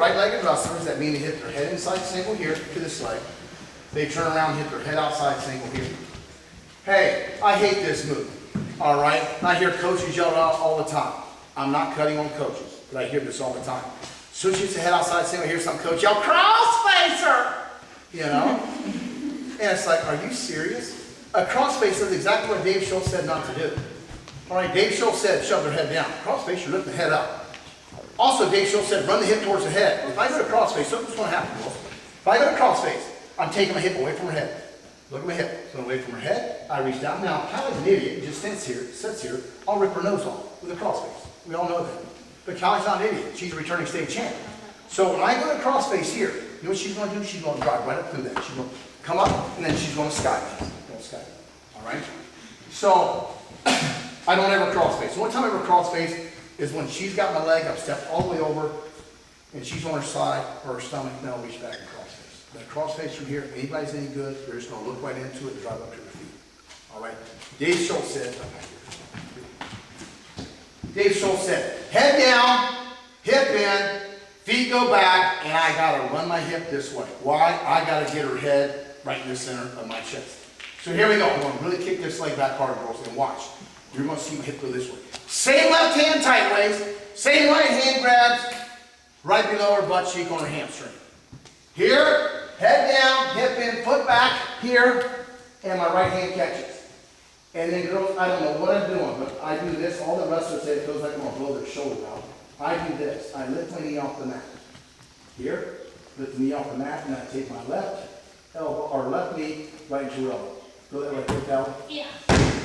right-legged wrestlers, that mean they hit their head inside single here to this leg. They turn around and hit their head outside single here. Hey, I hate this move. All right? I hear coaches yell out all the time. I'm not cutting on coaches, but I hear this all the time. So she hits the head outside single, I hear some coach yell, crossfacer! You know? And it's like, are you serious? A crossface is exactly what Dave Schultz said not to do. All right, Dave Schultz said shove their head down. Crossface, you lift the head up. Also, Dave Schultz said run the hip towards the head. If I go to crossface, something's going to happen, girls. If I go to crossface, I'm taking my hip away from her head. Look at my hip. It's going away from her head. I reach down. Now, Callie's an idiot. It just sits here. I'll rip her nose off with a crossface. We all know that. But Callie's not an idiot. She's a returning state champ. So when I go to crossface here, you know what she's going to do? She's going to drive right up through that. She's going to come up, and then she's going to sky. All right? So, I don't ever crossface. The only time I ever crossface is when she's got my leg, I've stepped all the way over, and she's on her side or her stomach, and I'll reach back and crossface. But crossface from here, if anybody's any good, they're just going to look right into it and drive up to their feet. All right? Dave Schultz said, head down, hip in, feet go back, and I got to run my hip this way. Why? I got to get her head right in the center of my chest. So here we go. I'm going to really kick this leg back hard, girls, and watch. You're going to see my hip go this way. Same left hand tight waist, same right hand grabs, right below her butt cheek on her hamstring. Here, head down, hip in, foot back, here, and my right hand catches. And then girls, I don't know what I'm doing, but I do this. All the wrestlers say it feels like I'm going to blow their shoulder out. I do this. I lift my knee off the mat. Here, lift the knee off the mat, and I take my left elbow, or left knee right into your elbow. Go that way, quick, Cal. Yeah.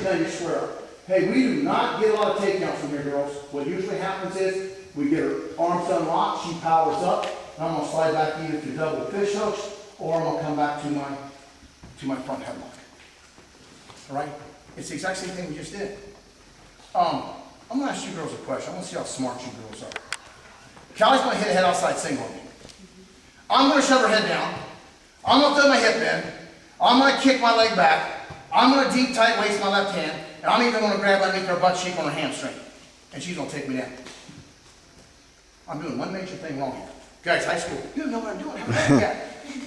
Now you swear. Hey, we do not get a lot of takedowns from here, girls. What usually happens is we get her arms unlocked, she powers up, and I'm going to slide back either to double fish hooks, or I'm going to come back to my front headlock. All right? It's the exact same thing we just did. I'm going to ask you girls a question. I want to see how smart you girls are. Callie's going to hit a head outside single on me. I'm going to shove her head down. I'm going to throw my hip in. I'm going to kick my leg back. I'm going to deep tight waist my left hand. And I'm even going to grab underneath her butt cheek on her hamstring. And she's going to take me down. I'm doing one major thing wrong here. Guys, high school, you don't know what I'm doing.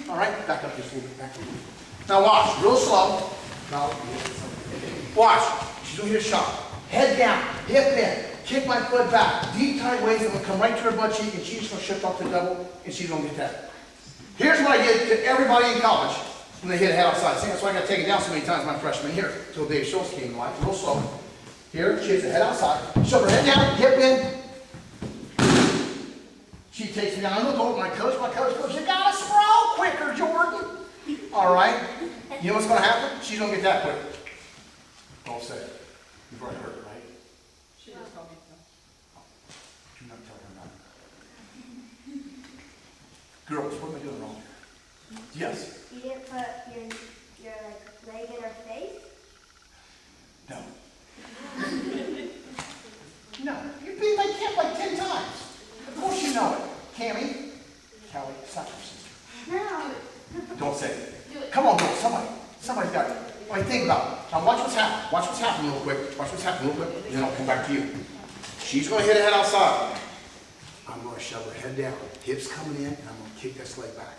All right, back up just a little bit. Back a little bit. Now watch, real slow. Now, watch. She's going to hit a shot. Head down, hip in, kick my foot back. Deep tight waist, I'm going to come right to her butt cheek, and she's going to shift off the double, and she's going to get that. Here's what I did to everybody in college when they hit a head outside. See, that's why I got taken down so many times my freshman year, until Dave Schultz came to life, real slow. Here, she hits the head outside, shove her head down, hip in. She takes me down. I look over at my coach goes, you gotta sprawl quicker, Jordan. All right? You know what's gonna happen? She's gonna get that quick. Don't say it. You've already heard it, right? She just told me so. Do not tell her about it. Girls, what am I doing wrong here? Yes? You didn't put your leg in her face? No. No. You've been my camp like 10 times. Of course you know it. Cammie, Callie, stop your sister. No. Don't say it. Come on, girls, somebody's got it. All right, think about it. Now watch what's happening. Watch what's happening real quick. Watch what's happening real quick. Then I'll come back to you. She's going to hit her head outside. I'm going to shove her head down. Hips coming in, and I'm going to kick this leg back.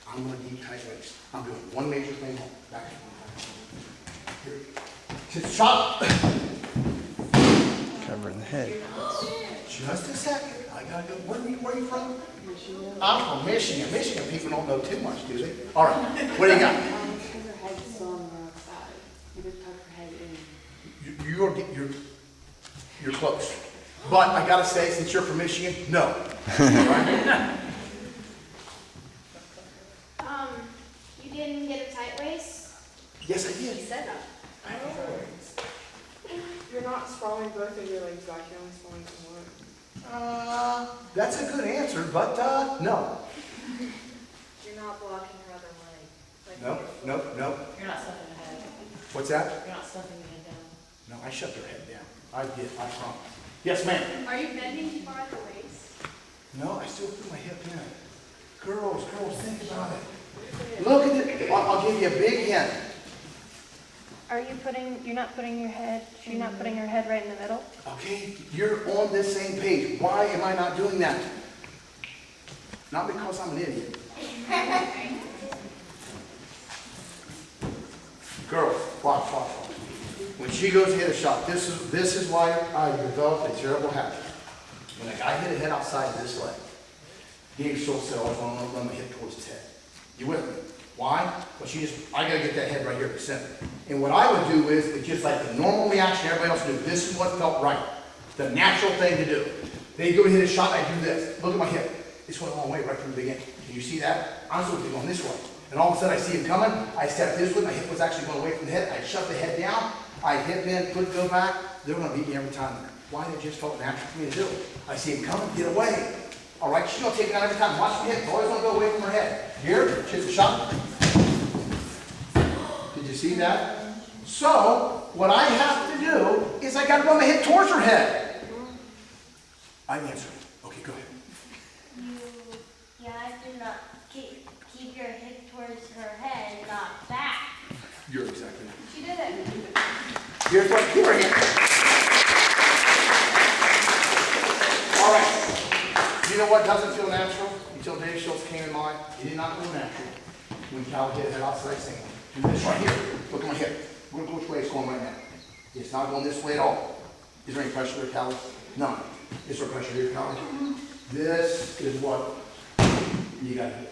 I'm going to deep tight waist. I'm doing one major thing wrong. Back. Here. Just shot. Covering the head. Just a second. I got to go. Where are you from? Michigan. I'm from Michigan. Michigan people don't know too much, do they? All right. What do you got? Her head's still on the side. You just tuck her head in. You're close. But I got to say, since you're from Michigan, no. All right? You didn't get a tight waist? Yes, I did. You said that. You're not sprawling both of your legs back. You're only sprawling from one. That's a good answer, but no. You're not blocking her other leg. No. You're not stuffing the head. What's that? You're not stuffing the head down. No, I shoved her head down. I did, I promise. Yes, ma'am. Are you bending too far at the waist? No, I still put my hip in. Girls, think about it. Look at it. I'll give you a big hint. You're not putting your head, she's not putting her head right in the middle? Okay, you're on this same page. Why am I not doing that? Not because I'm an idiot. Girls, watch. When she goes to hit a shot, this is why I developed a terrible habit. When a guy hit a head outside this leg, Dave Schultz said, I always want to run my hip towards his head. You with me? Why? Well, I gotta get that head right here at the center. And what I would do is, it's just like the normal reaction everybody else would do. This is what felt right. The natural thing to do. They go to hit a shot, I do this. Look at my hip. This went a long way right from the beginning. Can you see that? I'm supposed to be going this way. And all of a sudden I see him coming. I step this way, my hip was actually going away from the head. I shove the head down. I hip in, couldn't go back. They're gonna beat me every time there. Why? It just felt natural for me to do it. I see him coming, get away. All right, she's gonna take it out every time. Watch the hip. It's always gonna go away from her head. Here, she hits a shot. Did you see that? So, what I have to do is I gotta run my hip towards her head. I answered. Okay, go ahead. You have to not keep your hip towards her head, not back. You're exactly right. She did it. Here's what, keep her hand. All right. You know what doesn't feel natural? Until Dave Schultz came in mind, it did not feel natural. When Cal hit that outside saying, do this right here. Look at my hip. Look which way it's going right now. It's not going this way at all. Is there any pressure there, Cal? None. Is there pressure here, Cal? This is what you got to do.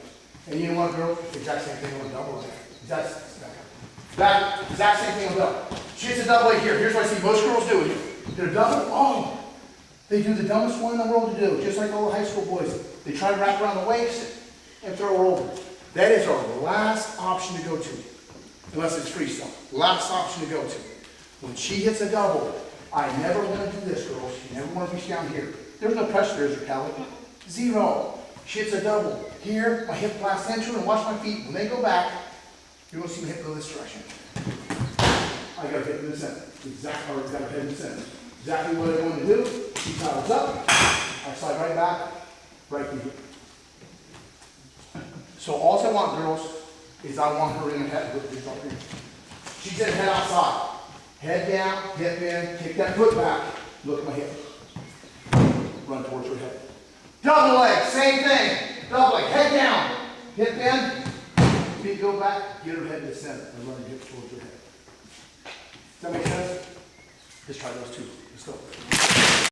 And you know what, girl? Exact same thing on a double leg. Exact same thing on a double. She hits a double leg here. Here's what I see most girls do. They're double. Oh, they do the dumbest one in the world to do, just like all the high school boys. They try to wrap around the waist and throw her over. That is our last option to go to, unless it's freestyle. Last option to go to. When she hits a double, I never want to do this, girls. You never want to reach down here. There's no pressure there, is there, Callie? Zero. She hits a double. Here, my hip blasts into her, and watch my feet. When they go back, you're going to see my hip go this direction. I got to hit in the center. Exactly, or got to head in the center. Exactly what I want to do. She towers up. I slide right back, right through here. So all I want, girls, is I want her in the head with this up here. She's in head outside. Head down, hip in, kick that foot back. Look at my hip. Run towards her head. Double leg, same thing. Double leg, head down, hip in, feet go back, get her head to the center, and run your hips towards her head. Does that make sense? Let's try those two. Let's go.